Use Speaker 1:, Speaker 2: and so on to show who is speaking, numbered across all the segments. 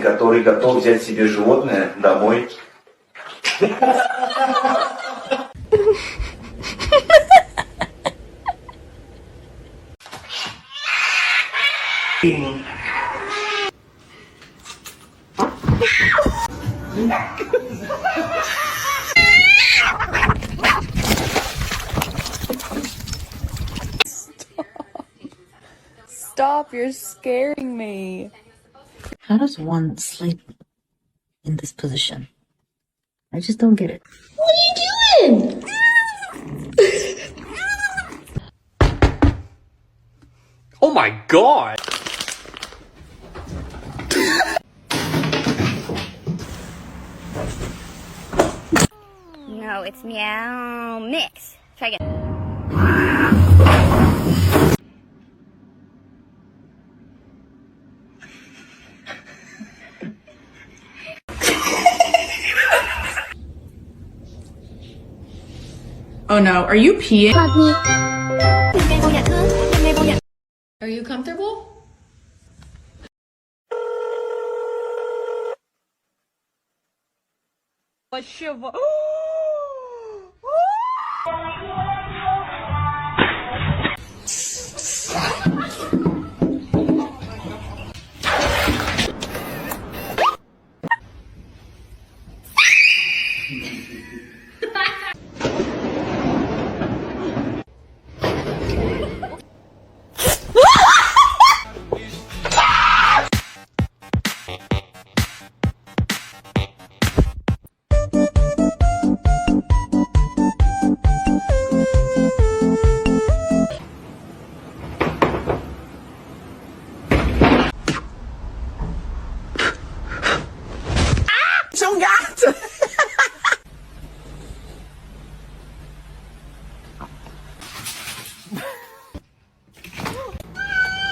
Speaker 1: Который готов взять себе животное домой.
Speaker 2: Stop, you're scaring me.
Speaker 3: How does one sleep in this position? I just don't get it.
Speaker 4: What are you doing?
Speaker 5: Oh my god!
Speaker 6: No, it's meow mix. Try again.
Speaker 2: Oh no, are you peeing?
Speaker 6: Hug me.
Speaker 2: Are you comfortable?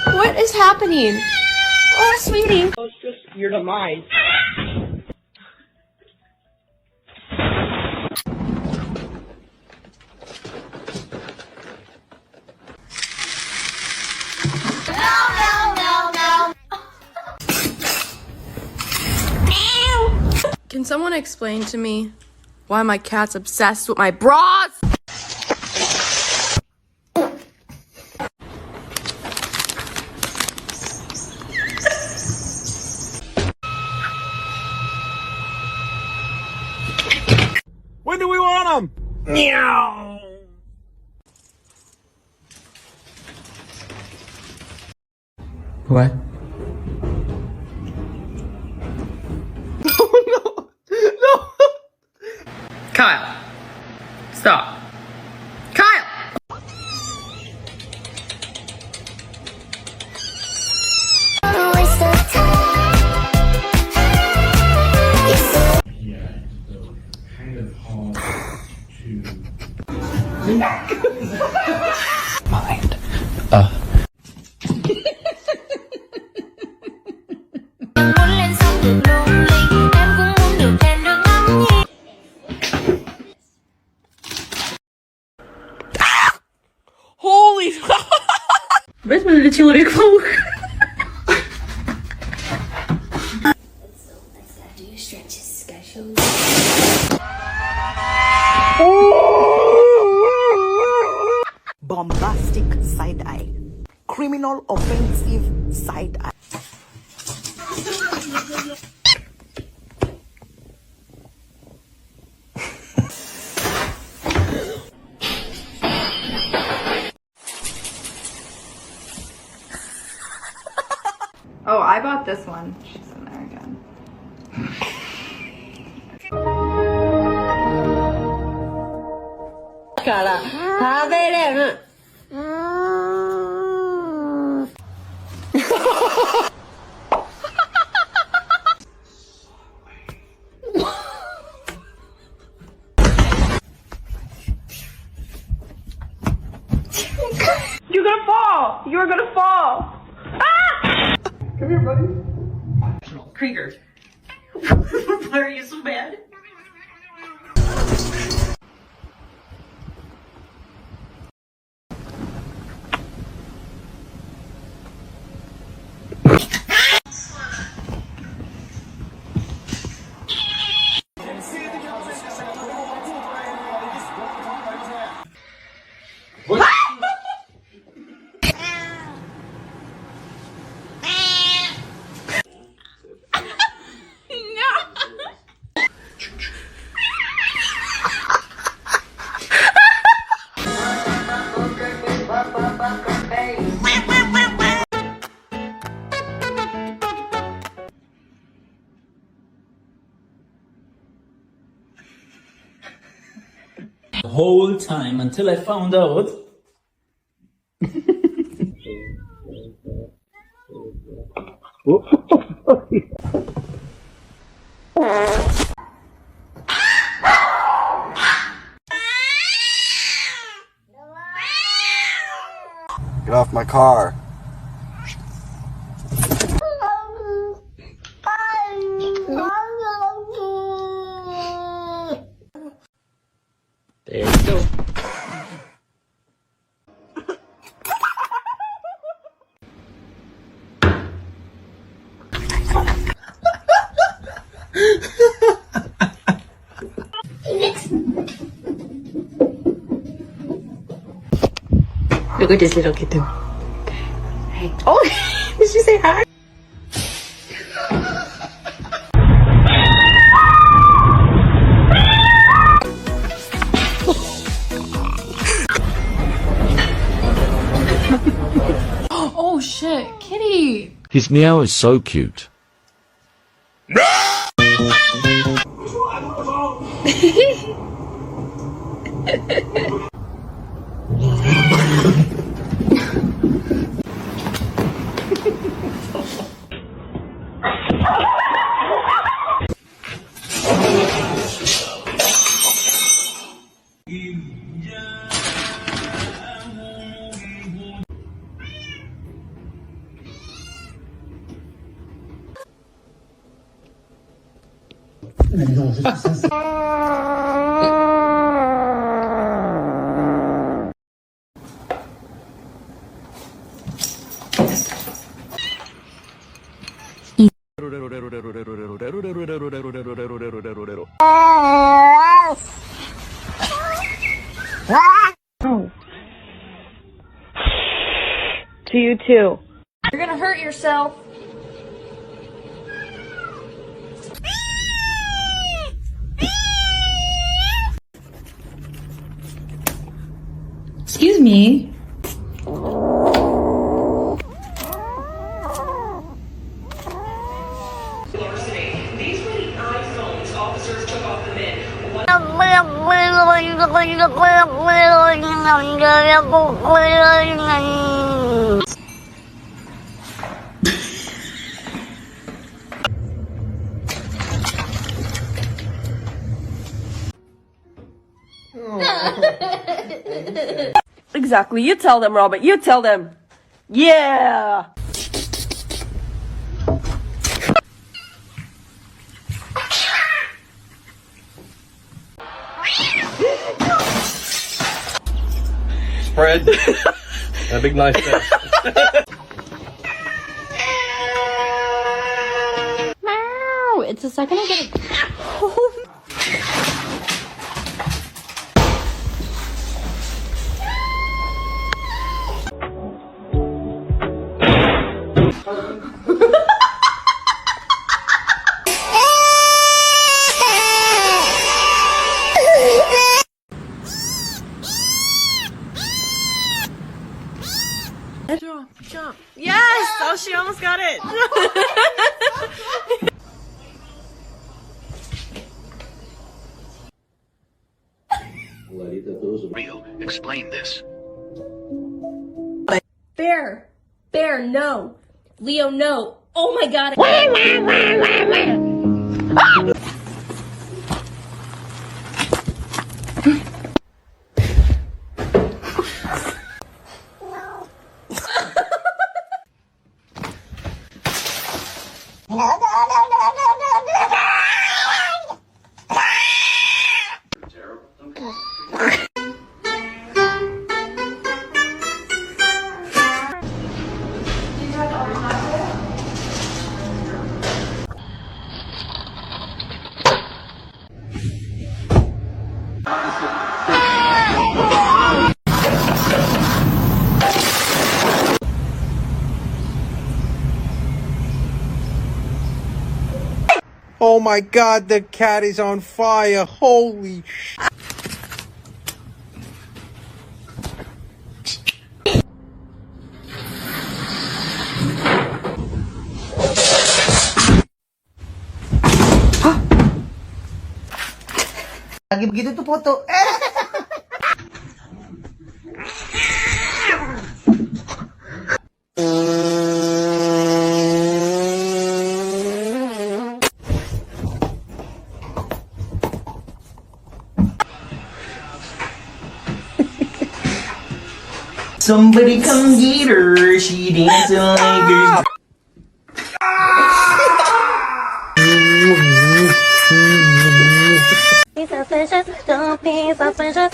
Speaker 2: What is happening? Oh, sweetie.
Speaker 7: It's just your demise.
Speaker 2: Can someone explain to me why my cat's obsessed with my bras?
Speaker 5: When do we want them? Meow!
Speaker 8: What?
Speaker 2: Kyle, stop. Kyle!
Speaker 8: Mind.
Speaker 2: Holy
Speaker 3: Where's my utility cloak?
Speaker 4: Do your stretches, guys.
Speaker 7: Bombastic side eye. Criminal offensive side eye.
Speaker 2: Oh, I bought this one. She's in there again.
Speaker 7: You're gonna fall! You're gonna fall! Ah! Come here, buddy. Krieger. Why are you so mad?
Speaker 9: The whole time until I found out.
Speaker 5: Get off my car.
Speaker 9: There you go.
Speaker 3: Look at this little kitten. Oh, did she say hi?
Speaker 2: Oh shit, kitty!
Speaker 10: His meow is so cute.
Speaker 7: To you too.
Speaker 6: You're gonna hurt yourself.
Speaker 3: Excuse me.
Speaker 7: These were the iPhones officers took off the men. Exactly. You tell them, Robert. You tell them. Yeah.
Speaker 5: Spread. A big nice test.
Speaker 6: Meow. It's the second I get it.
Speaker 2: Jump. Yes! Oh, she almost got it.
Speaker 10: Rio, explain this.
Speaker 4: Bear. Bear, no. Leo, no. Oh my god.
Speaker 5: Oh my god, the cat is on fire. Holy sh...
Speaker 11: Lagi begitu tuh foto.
Speaker 9: Somebody come get her. She dancing like
Speaker 6: Be suspicious, don't be suspicious.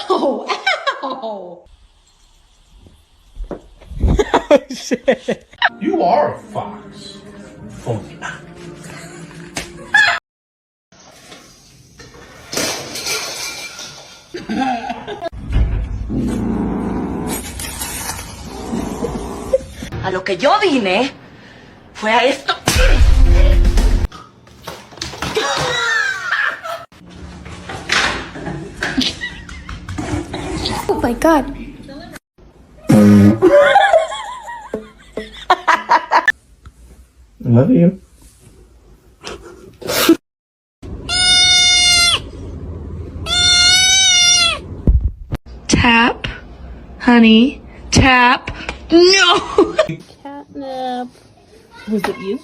Speaker 7: Ow! Ow!
Speaker 5: Oh shit.
Speaker 9: You are a fox. Phony.
Speaker 7: A lo que yo vine fue a esto.
Speaker 2: Oh my god.
Speaker 9: Love you.
Speaker 2: Tap. Honey. Tap. No!
Speaker 6: Catnip. Was it you?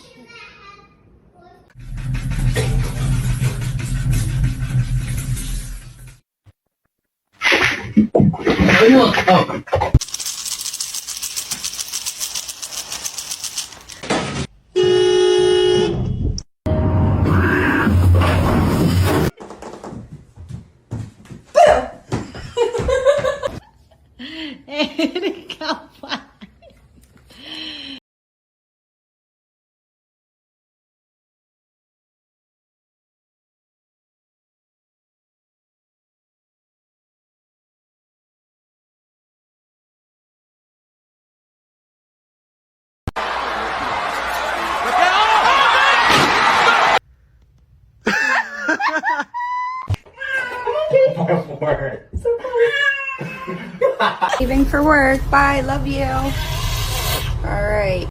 Speaker 2: Leaving for work. Bye. Love you. All right.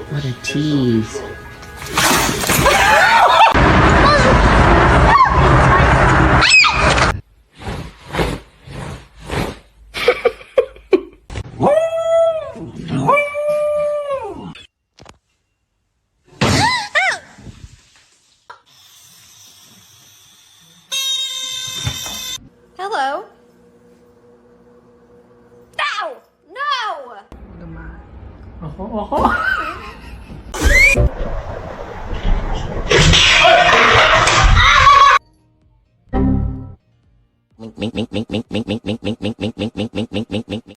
Speaker 8: What a tease.
Speaker 2: Hello. Ow! No!
Speaker 10: Mink, mink, mink, mink, mink, mink, mink, mink, mink, mink, mink, mink, mink, mink, mink, mink.